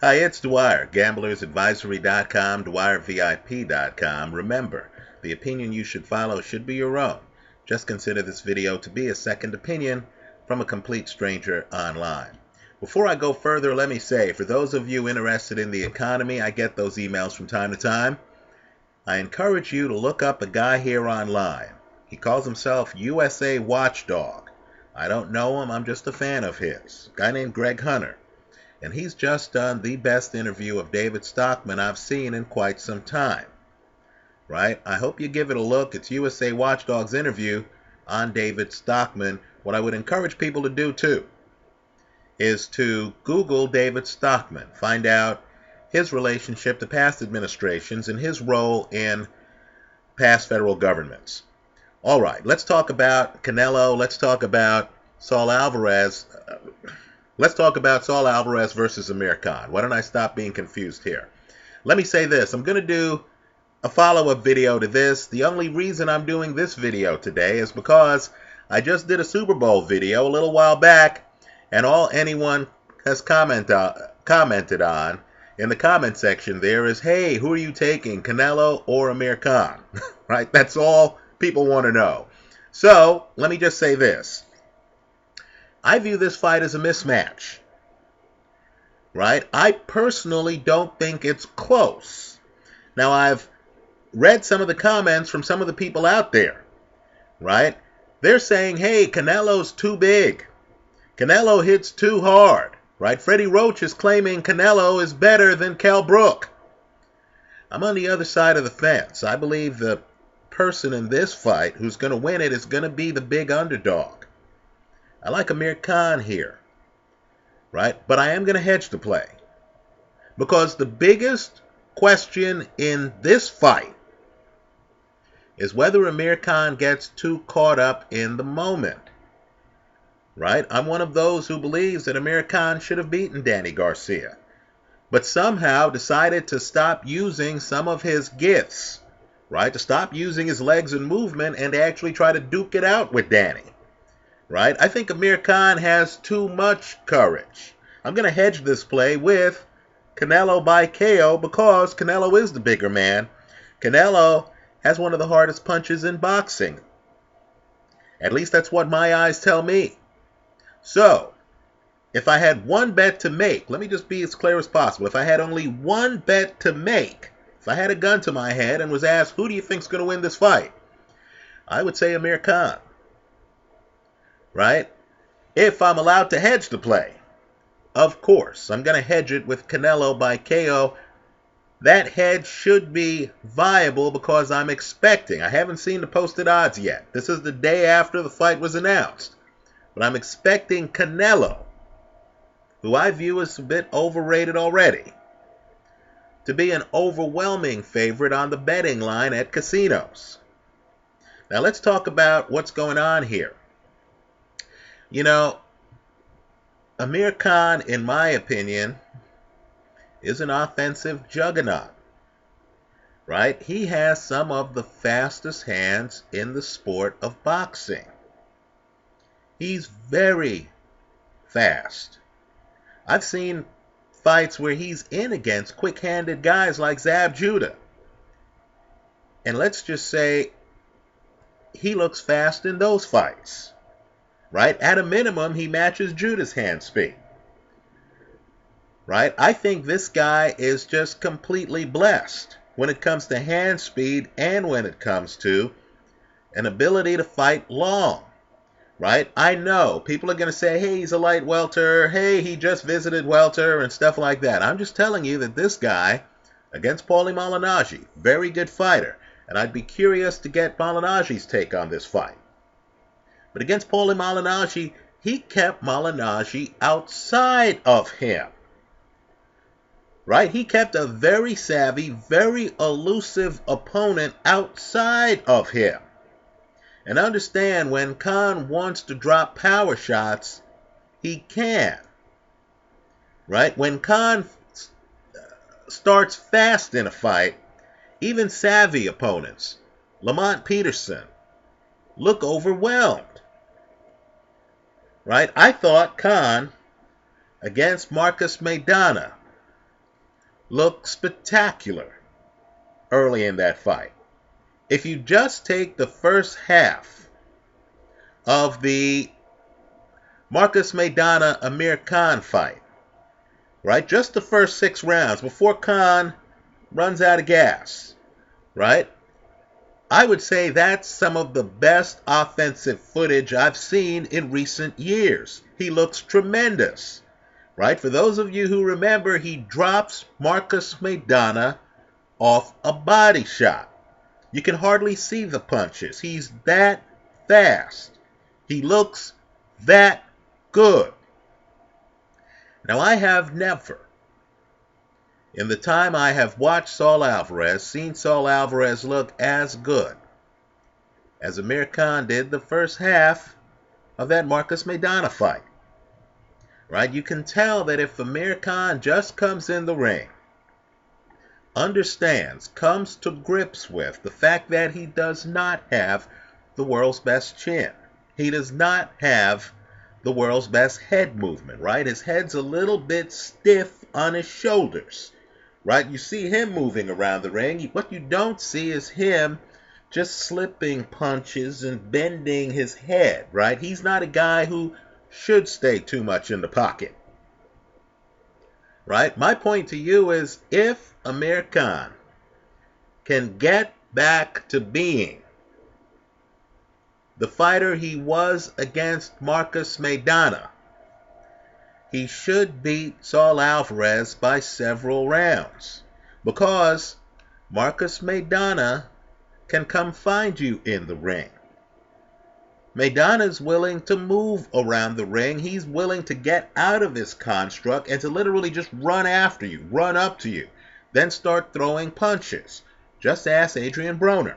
Hi, it's Dwyer, gamblersadvisory.com, dwyervip.com. Remember, the opinion you should follow should be your own. Just consider this video to be a second opinion from a complete stranger online. Before I go further, let me say, for those of you interested in the economy, I get those emails from time to time. I encourage you to look up a guy here online. He calls himself USA Watchdog. I don't know him, I'm just a fan of his. A guy named Greg Hunter. And he's just done the best interview of David Stockman I've seen in quite some time. Right? I hope you give it a look. It's USA Watchdog's interview on David Stockman. What I would encourage people to do too is to Google David Stockman. Find out his relationship to past administrations and his role in past federal governments. All right, let's talk about Canelo. Let's talk about Saul Alvarez. Let's talk about Saul Alvarez versus Amir Khan. Why don't I stop being confused here? Let me say this. I'm going to do a follow-up video to this. The only reason I'm doing this video today is because I just did a Super Bowl video a little while back, and all anyone has commented on in the comment section there is, hey, who are you taking, Canelo or Amir Khan? Right? That's all people want to know. So, let me just say this. I view this fight as a mismatch, right? I personally don't think it's close. Now, I've read some of the comments from some of the people out there, right? They're saying, hey, Canelo's too big. Canelo hits too hard, right? Freddie Roach is claiming Canelo is better than Kell Brook. I'm on the other side of the fence. I believe the person in this fight who's going to win it is going to be the big underdog. I like Amir Khan here, right? But I am going to hedge the play because the biggest question in this fight is whether Amir Khan gets too caught up in the moment, right? I'm one of those who believes that Amir Khan should have beaten Danny Garcia, but somehow decided to stop using some of his gifts, right? To stop using his legs and movement and actually try to duke it out with Danny. Right? I think Amir Khan has too much courage. I'm going to hedge this play with Canelo by KO because Canelo is the bigger man. Canelo has one of the hardest punches in boxing. At least that's what my eyes tell me. So, if I had one bet to make, let me just be as clear as possible. If I had only one bet to make, if I had a gun to my head and was asked, who do you think's going to win this fight? I would say Amir Khan. Right? If I'm allowed to hedge the play. Of course, I'm going to hedge it with Canelo by KO. That hedge should be viable because I'm expecting. I haven't seen the posted odds yet. This is the day after the fight was announced. But I'm expecting Canelo, who I view as a bit overrated already, to be an overwhelming favorite on the betting line at casinos. Now let's talk about what's going on here. You know, Amir Khan, in my opinion, is an offensive juggernaut, right? He has some of the fastest hands in the sport of boxing. He's very fast. I've seen fights where he's in against quick-handed guys like Zab Judah. And let's just say he looks fast in those fights. Right? At a minimum, he matches Judah's hand speed. Right? I think this guy is just completely blessed when it comes to hand speed and when it comes to an ability to fight long. Right? I know people are going to say, hey, he's a light welter. Hey, he just visited welter and stuff like that. I'm just telling you that this guy, against Paulie Malignaggi, very good fighter. And I'd be curious to get Malignaggi's take on this fight. But against Paulie Malignaggi, he kept Malignaggi outside of him. Right? He kept a very savvy, very elusive opponent outside of him. And understand, when Khan wants to drop power shots, he can. Right? When Khan starts fast in a fight, even savvy opponents, Lamont Peterson, look overwhelmed. Right? I thought Khan, against Marcus Maidana, looked spectacular early in that fight. If you just take the first half of the Marcus Maidana Amir Khan fight, right? Just the first 6 rounds before Khan runs out of gas, right? I would say that's some of the best offensive footage I've seen in recent years. He looks tremendous, right? For those of you who remember, he drops Marcus Maidana off a body shot. You can hardly see the punches. He's that fast. He looks that good. Now, I have never, in the time I have watched Saul Alvarez, seen Saul Alvarez look as good as Amir Khan did the first half of that Marcus Maidana fight. Right? You can tell that if Amir Khan just comes in the ring, understands, comes to grips with the fact that he does not have the world's best chin. He does not have the world's best head movement, right? His head's a little bit stiff on his shoulders, right? You see him moving around the ring. What you don't see is him just slipping punches and bending his head, right? He's not a guy who should stay too much in the pocket, right? My point to you is, if Amir Khan can get back to being the fighter he was against Marcus Maidana, he should beat Saul Alvarez by several rounds, because Marcus Maidana can come find you in the ring. Maidana's willing to move around the ring. He's willing to get out of his construct and to literally just run after you, run up to you, then start throwing punches. Just ask Adrian Broner.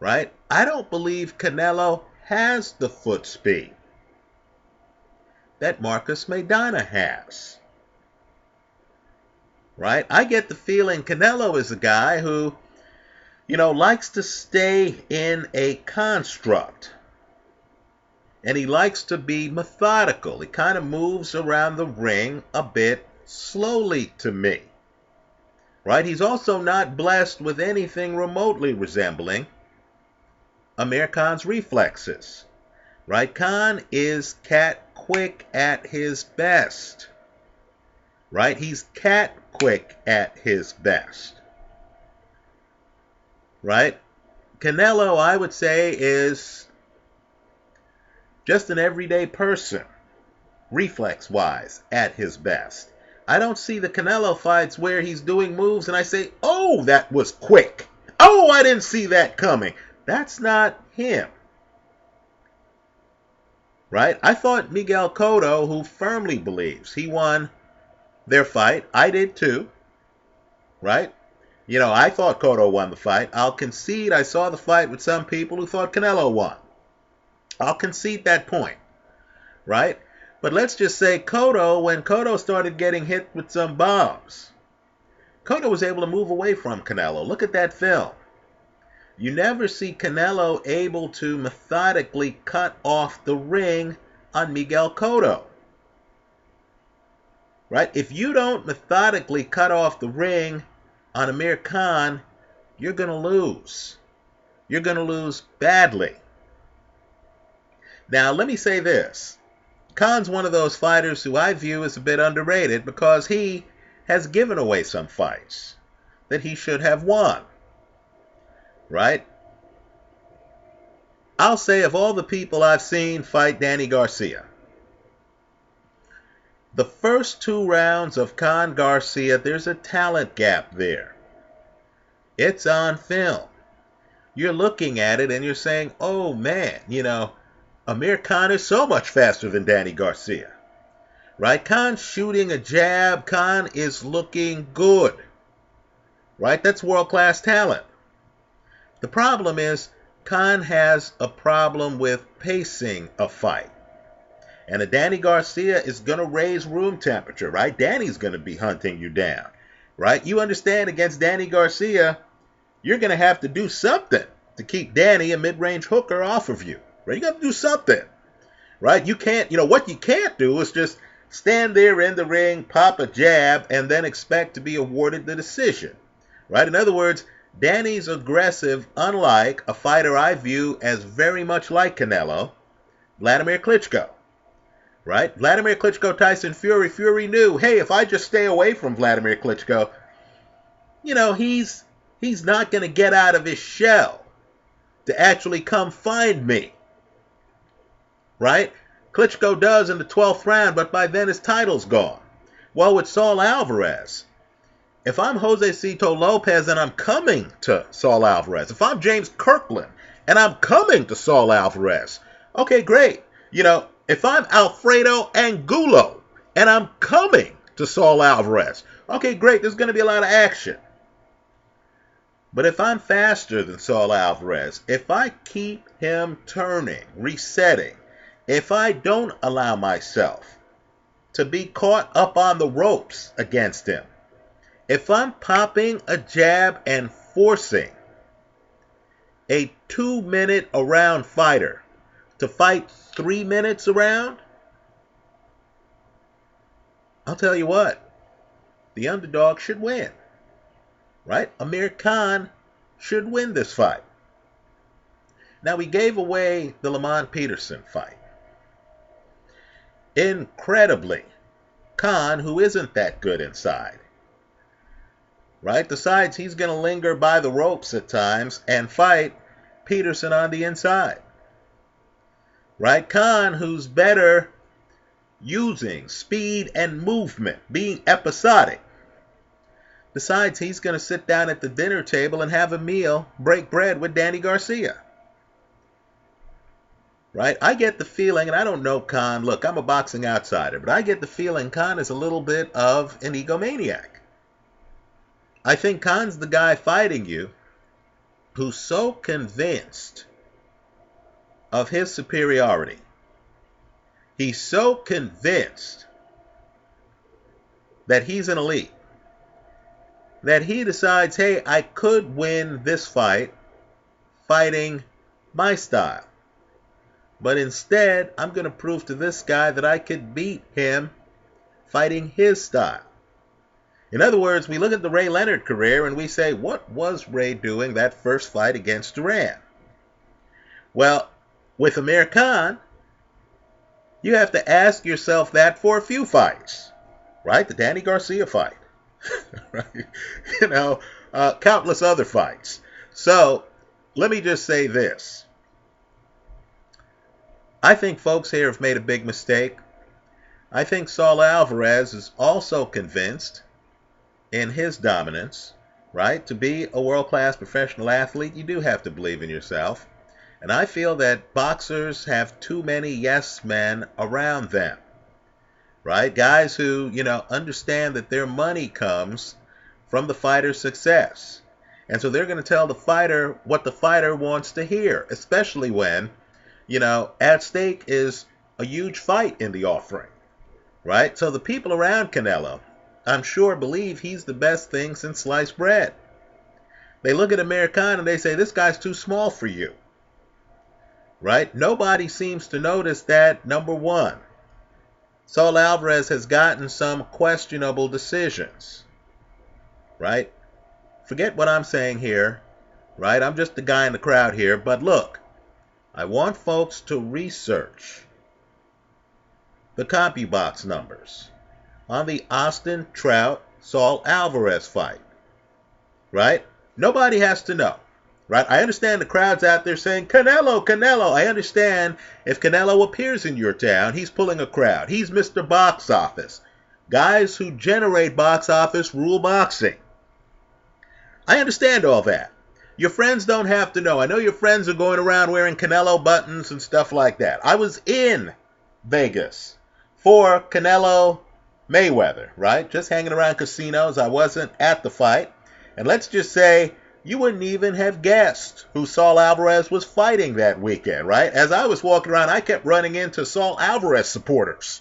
Right? I don't believe Canelo has the foot speed that Marcus Maidana has. Right? I get the feeling Canelo is a guy who, likes to stay in a construct. And he likes to be methodical. He kind of moves around the ring a bit slowly to me. Right? He's also not blessed with anything remotely resembling Amir Khan's reflexes. Right? Khan is cat quick at his best. Right? He's cat quick at his best. Right? Canelo, I would say, is just an everyday person, reflex-wise, at his best. I don't see the Canelo fights where he's doing moves and I say, oh, that was quick. Oh, I didn't see that coming. That's not him. Right? I thought Miguel Cotto, who firmly believes he won their fight, I did too. Right? I thought Cotto won the fight. I'll concede I saw the fight with some people who thought Canelo won. I'll concede that point. Right? But let's just say Cotto, when Cotto started getting hit with some bombs, Cotto was able to move away from Canelo. Look at that film. You never see Canelo able to methodically cut off the ring on Miguel Cotto. Right? If you don't methodically cut off the ring on Amir Khan, you're going to lose. You're going to lose badly. Now, let me say this. Khan's one of those fighters who I view as a bit underrated because he has given away some fights that he should have won. Right? I'll say, of all the people I've seen fight Danny Garcia, the first 2 rounds of Khan Garcia, there's a talent gap there. It's on film. You're looking at it and you're saying, oh man, Amir Khan is so much faster than Danny Garcia. Right? Khan's shooting a jab. Khan is looking good. Right? That's world-class talent. The problem is Khan has a problem with pacing a fight. And a Danny Garcia is going to raise room temperature, right? Danny's going to be hunting you down, right? You understand, against Danny Garcia, you're going to have to do something to keep Danny, a mid-range hooker, off of you, right? You got to do something, right? You can't, what you can't do is just stand there in the ring, pop a jab, and then expect to be awarded the decision. Right? In other words, Danny's aggressive, unlike a fighter I view as very much like Canelo, Vladimir Klitschko. Right? Vladimir Klitschko, Tyson Fury. Fury knew, hey, if I just stay away from Vladimir Klitschko, he's not going to get out of his shell to actually come find me. Right? Klitschko does in the 12th round, but by then his title's gone. Well, with Saul Alvarez, if I'm Jose Cito Lopez and I'm coming to Saul Alvarez, if I'm James Kirkland and I'm coming to Saul Alvarez, okay, great. If I'm Alfredo Angulo and I'm coming to Saul Alvarez, okay, great. There's going to be a lot of action. But if I'm faster than Saul Alvarez, if I keep him turning, resetting, if I don't allow myself to be caught up on the ropes against him, if I'm popping a jab and forcing a 2-minute a round fighter to fight 3 minutes a round, I'll tell you what, the underdog should win. Right? Amir Khan should win this fight. Now, we gave away the Lamont Peterson fight. Incredibly, Khan, who isn't that good inside, right, decides he's going to linger by the ropes at times and fight Peterson on the inside. Right? Khan, who's better using speed and movement, being episodic, decides he's going to sit down at the dinner table and have a meal, break bread with Danny Garcia. Right? I get the feeling, and I don't know Khan, look, I'm a boxing outsider, but I get the feeling Khan is a little bit of an egomaniac. I think Khan's the guy fighting you who's so convinced of his superiority. He's so convinced that he's an elite that he decides, hey, I could win this fight fighting my style. But instead, I'm going to prove to this guy that I could beat him fighting his style. In other words, we look at the Ray Leonard career and we say, what was Ray doing that first fight against Duran? Well, with Amir Khan, you have to ask yourself that for a few fights. Right? The Danny Garcia fight. Right? Countless other fights. So, let me just say this. I think folks here have made a big mistake. I think Saul Alvarez is also convinced in his dominance, right? To be a world-class professional athlete, you do have to believe in yourself. And I feel that boxers have too many yes men around them. Right? Guys who, understand that their money comes from the fighter's success. And so they're going to tell the fighter what the fighter wants to hear, especially when, at stake is a huge fight in the offering. Right? So the people around Canelo, I'm sure, believe he's the best thing since sliced bread. They look at Amir Khan and they say, this guy's too small for you. Right? Nobody seems to notice that, number one, Saul Alvarez has gotten some questionable decisions, right? Forget what I'm saying here, right? I'm just the guy in the crowd here. But look, I want folks to research the CompuBox numbers on the Austin Trout Saul Alvarez fight, right? Nobody has to know. Right? I understand the crowd's out there saying, Canelo, Canelo. I understand if Canelo appears in your town, he's pulling a crowd. He's Mr. Box Office. Guys who generate box office rule boxing. I understand all that. Your friends don't have to know. I know your friends are going around wearing Canelo buttons and stuff like that. I was in Vegas for Canelo Mayweather, right? Just hanging around casinos. I wasn't at the fight. And let's just say, you wouldn't even have guessed who Saul Alvarez was fighting that weekend, right? As I was walking around, I kept running into Saul Alvarez supporters,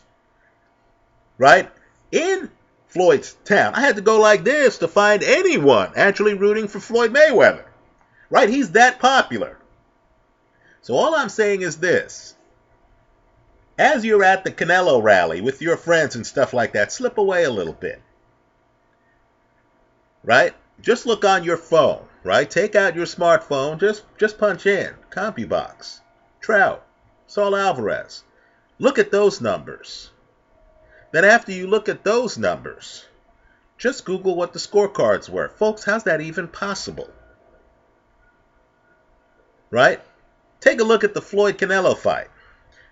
right? In Floyd's town. I had to go like this to find anyone actually rooting for Floyd Mayweather, right? He's that popular. So all I'm saying is this. As you're at the Canelo rally with your friends and stuff like that, slip away a little bit, right? Just look on your phone, right? Take out your smartphone, just punch in CompuBox, Trout, Saul Alvarez. Look at those numbers. Then after you look at those numbers, just Google what the scorecards were. Folks, how's that even possible? Right? Take a look at the Floyd-Canelo fight.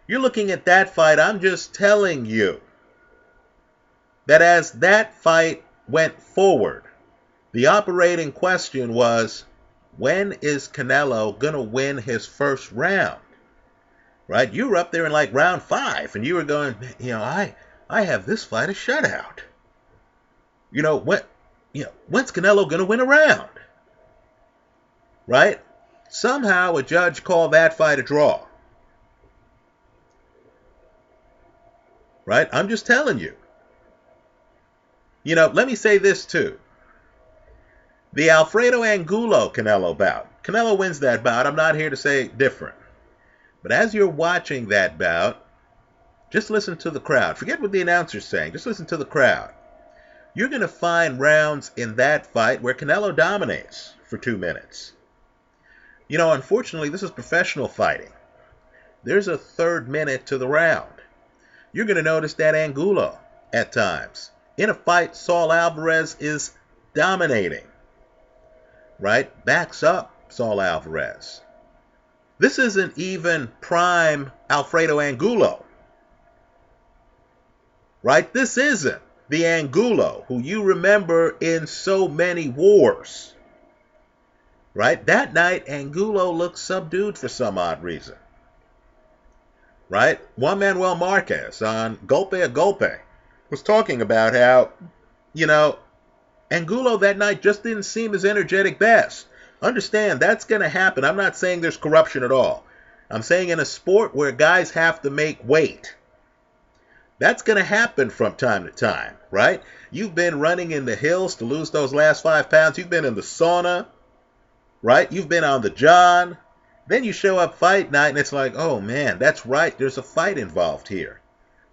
You're looking at that fight. I'm just telling you that as that fight went forward, the operating question was, when is Canelo going to win his first round? Right? You were up there in like round 5, and you were going, I have this fight a shutout. When's Canelo going to win a round? Right? Somehow a judge called that fight a draw. Right? I'm just telling you. Let me say this too. The Alfredo Angulo Canelo bout. Canelo wins that bout. I'm not here to say different. But as you're watching that bout, just listen to the crowd. Forget what the announcer's saying. Just listen to the crowd. You're going to find rounds in that fight where Canelo dominates for 2 minutes. Unfortunately, this is professional fighting. There's a 3rd minute to the round. You're going to notice that Angulo, at times, in a fight, Saul Alvarez is dominating. Right? Backs up Saul Alvarez. This isn't even prime Alfredo Angulo. Right? This isn't the Angulo who you remember in so many wars. Right? That night, Angulo looked subdued for some odd reason. Right? Juan Manuel Marquez on Golpe a Golpe was talking about how, Angulo that night just didn't seem his energetic best. Understand, that's going to happen. I'm not saying there's corruption at all. I'm saying in a sport where guys have to make weight, that's going to happen from time to time, right? You've been running in the hills to lose those last 5 pounds. You've been in the sauna, right? You've been on the john. Then you show up fight night and it's like, oh man, that's right. There's a fight involved here,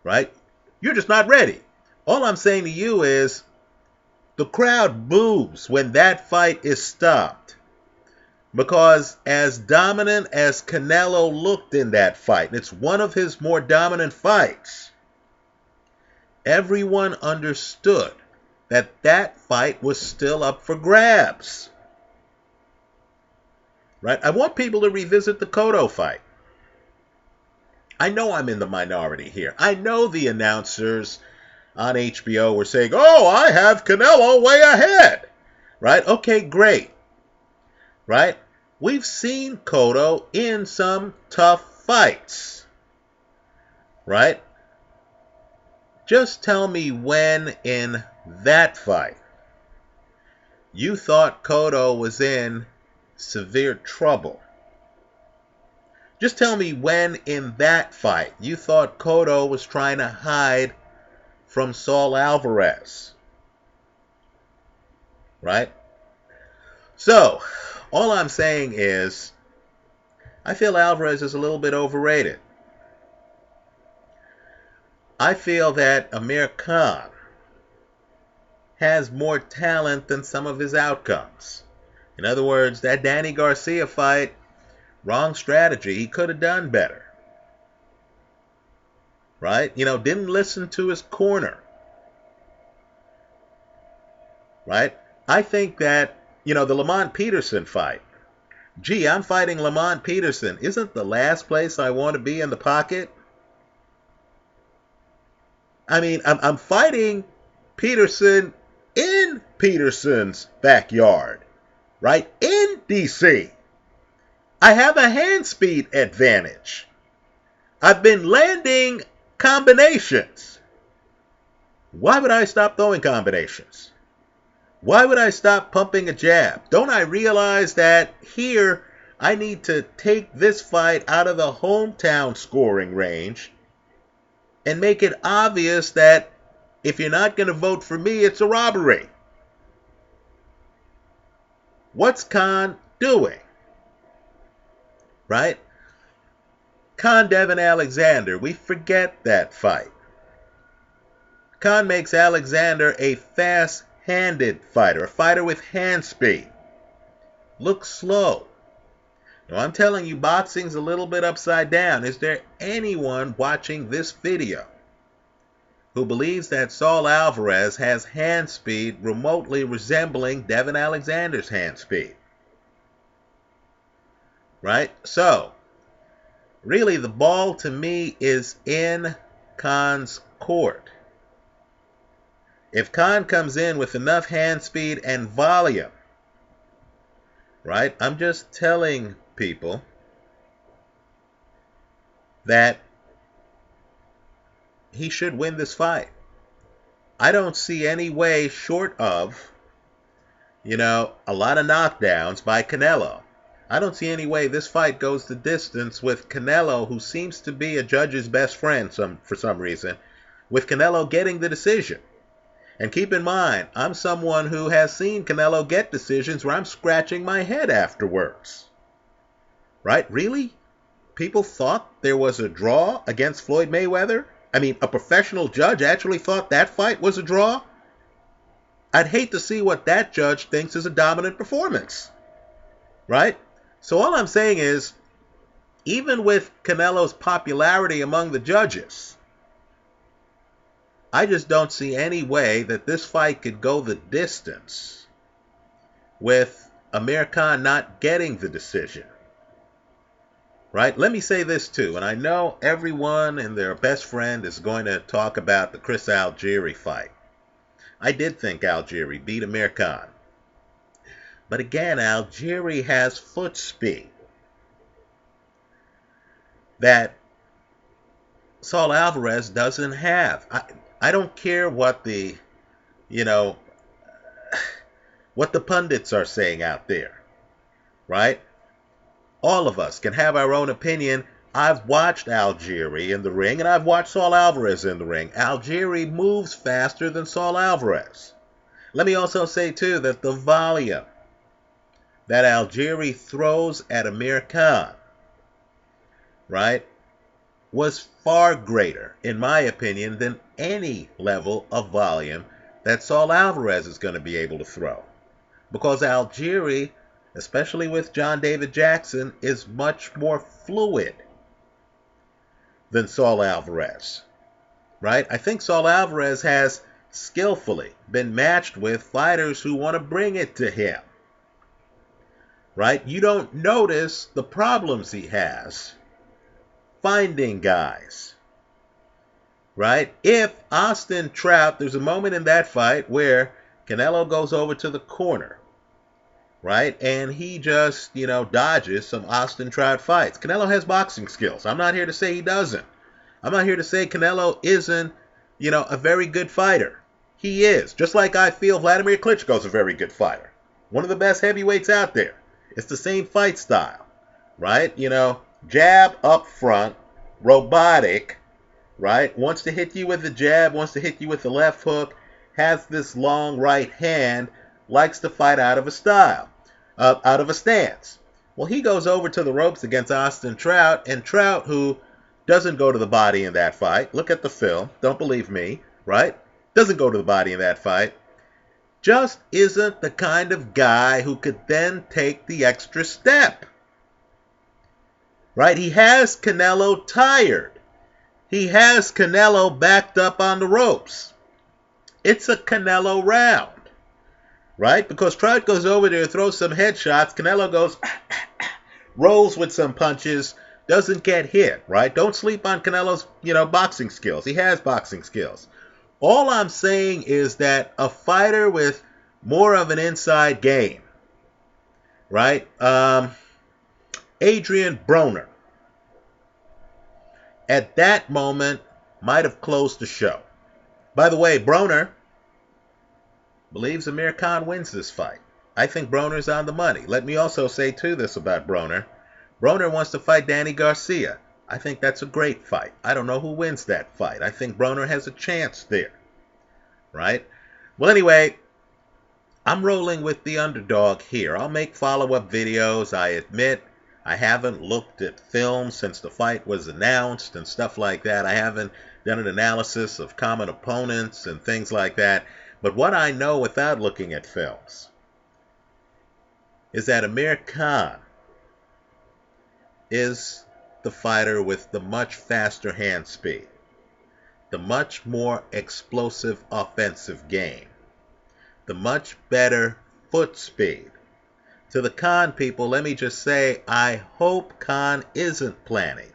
right? You're just not ready. All I'm saying to you is the crowd boos when that fight is stopped. Because as dominant as Canelo looked in that fight, and it's one of his more dominant fights, everyone understood that that fight was still up for grabs. Right? I want people to revisit the Cotto fight. I know I'm in the minority here. I know the announcers on HBO were saying, oh, I have Canelo way ahead. Right? Okay, great. Right? We've seen Cotto in some tough fights. Right? Just tell me when in that fight you thought Cotto was in severe trouble. Just tell me when in that fight you thought Cotto was trying to hide from Saul Alvarez. Right? So, all I'm saying is, I feel Alvarez is a little bit overrated. I feel that Amir Khan has more talent than some of his outcomes. In other words, that Danny Garcia fight, wrong strategy. He could have done better. Right? Didn't listen to his corner. Right? I think that, the Lamont Peterson fight. Gee, I'm fighting Lamont Peterson. Isn't the last place I want to be in the pocket? I mean, I'm fighting Peterson in Peterson's backyard. Right? In D.C. I have a hand speed advantage. I've been landing combinations. Why would I stop throwing combinations? Why would I stop pumping a jab? Don't I realize that here I need to take this fight out of the hometown scoring range and make it obvious that if you're not going to vote for me, it's a robbery? What's Khan doing? Right? Devin Alexander, we forget that fight. Khan makes Alexander a fast-handed fighter, a fighter with hand speed. Looks slow. Now, I'm telling you, boxing's a little bit upside down. Is there anyone watching this video who believes that Saul Alvarez has hand speed remotely resembling Devin Alexander's hand speed? Right? So, really, the ball to me is in Khan's court. If Khan comes in with enough hand speed and volume, right? I'm just telling people that he should win this fight. I don't see any way short of, a lot of knockdowns by Canelo. I don't see any way this fight goes the distance with Canelo, who seems to be a judge's best friend for some reason, with Canelo getting the decision. And keep in mind, I'm someone who has seen Canelo get decisions where I'm scratching my head afterwards. Right? Really? People thought there was a draw against Floyd Mayweather? I mean, a professional judge actually thought that fight was a draw? I'd hate to see what that judge thinks is a dominant performance. Right? So all I'm saying is, even with Canelo's popularity among the judges, I just don't see any way that this fight could go the distance with Amir Khan not getting the decision. Right? Let me say this too, and I know everyone and their best friend is going to talk about the Chris Algieri fight. I did think Algieri beat Amir Khan. But again, Algieri has foot speed that Saul Alvarez doesn't have. I don't care what the pundits are saying out there, right? All of us can have our own opinion. I've watched Algieri in the ring, and I've watched Saul Alvarez in the ring. Algieri moves faster than Saul Alvarez. Let me also say, too, that the volume that Algieri throws at Amir Khan, right, was far greater, in my opinion, than any level of volume that Saul Alvarez is going to be able to throw. Because Algieri, especially with John David Jackson, is much more fluid than Saul Alvarez. Right? I think Saul Alvarez has skillfully been matched with fighters who want to bring it to him. Right? You don't notice the problems he has finding guys. Right? If Austin Trout, there's a moment in that fight where Canelo goes over to the corner, right? And he just, dodges some Austin Trout fights. Canelo has boxing skills. I'm not here to say he doesn't. I'm not here to say Canelo isn't, a very good fighter. He is. Just like I feel Vladimir Klitschko's a very good fighter. One of the best heavyweights out there. It's the same fight style, right? Jab up front, robotic, right? Wants to hit you with the jab, wants to hit you with the left hook, has this long right hand, likes to fight out of a style, out of a stance. Well, he goes over to the ropes against Austin Trout, and Trout, who doesn't go to the body in that fight, look at the film, don't believe me, right? Doesn't go to the body in that fight, just isn't the kind of guy who could then take the extra step. Right? He has Canelo tired. He has Canelo backed up on the ropes. It's a Canelo round. Right? Because Trout goes over there, throws some headshots. Canelo goes, rolls with some punches, doesn't get hit. Right? Don't sleep on Canelo's, boxing skills. He has boxing skills. All I'm saying is that a fighter with more of an inside game, right? Adrian Broner, at that moment, might have closed the show. By the way, Broner believes Amir Khan wins this fight. I think Broner's on the money. Let me also say, too, this about Broner. Broner wants to fight Danny Garcia. I think that's a great fight. I don't know who wins that fight. I think Broner has a chance there. Right? Well, anyway, I'm rolling with the underdog here. I'll make follow-up videos. I admit I haven't looked at film since the fight was announced and stuff like that. I haven't done an analysis of common opponents and things like that. But what I know without looking at films is that Amir Khan is the fighter with the much faster hand speed, the much more explosive offensive game, the much better foot speed. To the Khan people, let me just say, I hope Khan isn't planning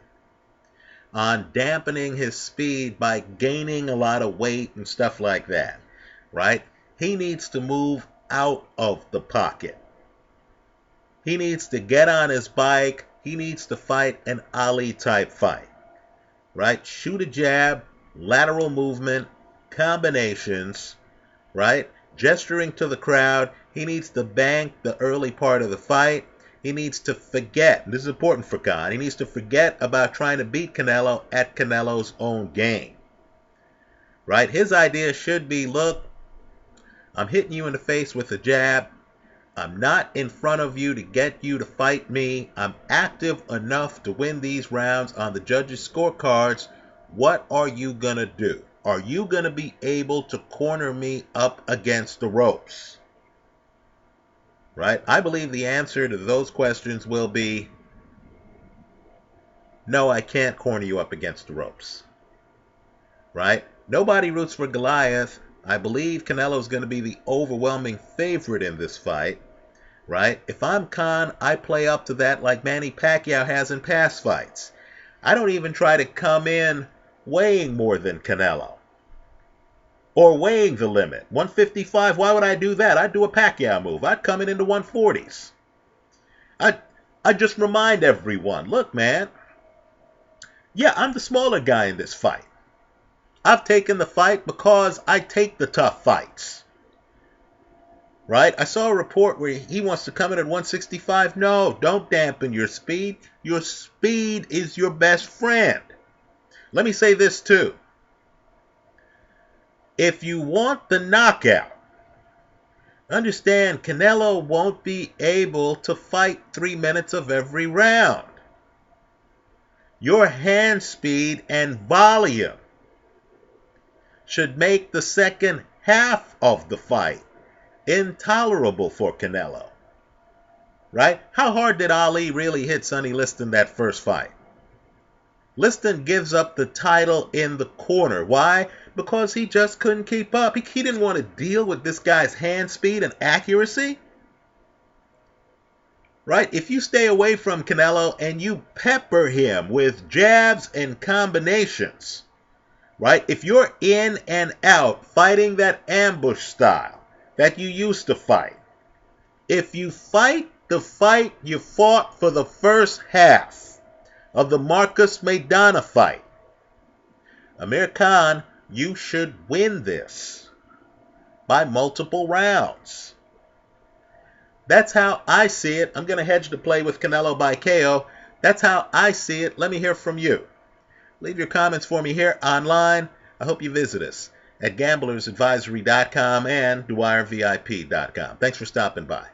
on dampening his speed by gaining a lot of weight and stuff like that, right? He needs to move out of the pocket. He needs to get on his bike. He needs to fight an Ali-type fight, right? Shoot a jab, lateral movement, combinations, right? Gesturing to the crowd. He needs to bank the early part of the fight. He needs to forget, this is important for Khan, he needs to forget about trying to beat Canelo at Canelo's own game, right? His idea should be, look, I'm hitting you in the face with a jab. I'm not in front of you to get you to fight me. I'm active enough to win these rounds on the judges' scorecards. What are you going to do? Are you going to be able to corner me up against the ropes? Right? I believe the answer to those questions will be, no, I can't corner you up against the ropes. Right? Nobody roots for Goliath. I believe Canelo's going to be the overwhelming favorite in this fight. Right? If I'm Khan, I play up to that like Manny Pacquiao has in past fights. I don't even try to come in weighing more than Canelo, or weighing the limit. 155, why would I do that? I'd do a Pacquiao move. I'd come in into 140s. I'd just remind everyone, look, man, yeah, I'm the smaller guy in this fight. I've taken the fight because I take the tough fights. Right? I saw a report where he wants to come in at 165. No, don't dampen your speed. Your speed is your best friend. Let me say this too. If you want the knockout, understand Canelo won't be able to fight 3 minutes of every round. Your hand speed and volume should make the second half of the fight intolerable for Canelo. Right? How hard did Ali really hit Sonny Liston that first fight? Liston gives up the title in the corner. Why? Because he just couldn't keep up. He didn't want to deal with this guy's hand speed and accuracy. Right? If you stay away from Canelo and you pepper him with jabs and combinations, right? If you're in and out fighting that ambush style that you used to fight, if you fight the fight you fought for the first half of the Marcus Maidana fight, Amir Khan, you should win this by multiple rounds. That's how I see it. I'm going to hedge the play with Canelo by KO. That's how I see it. Let me hear from you. Leave your comments for me here online. I hope you visit us at gamblersadvisory.com and dwyervip.com. Thanks for stopping by.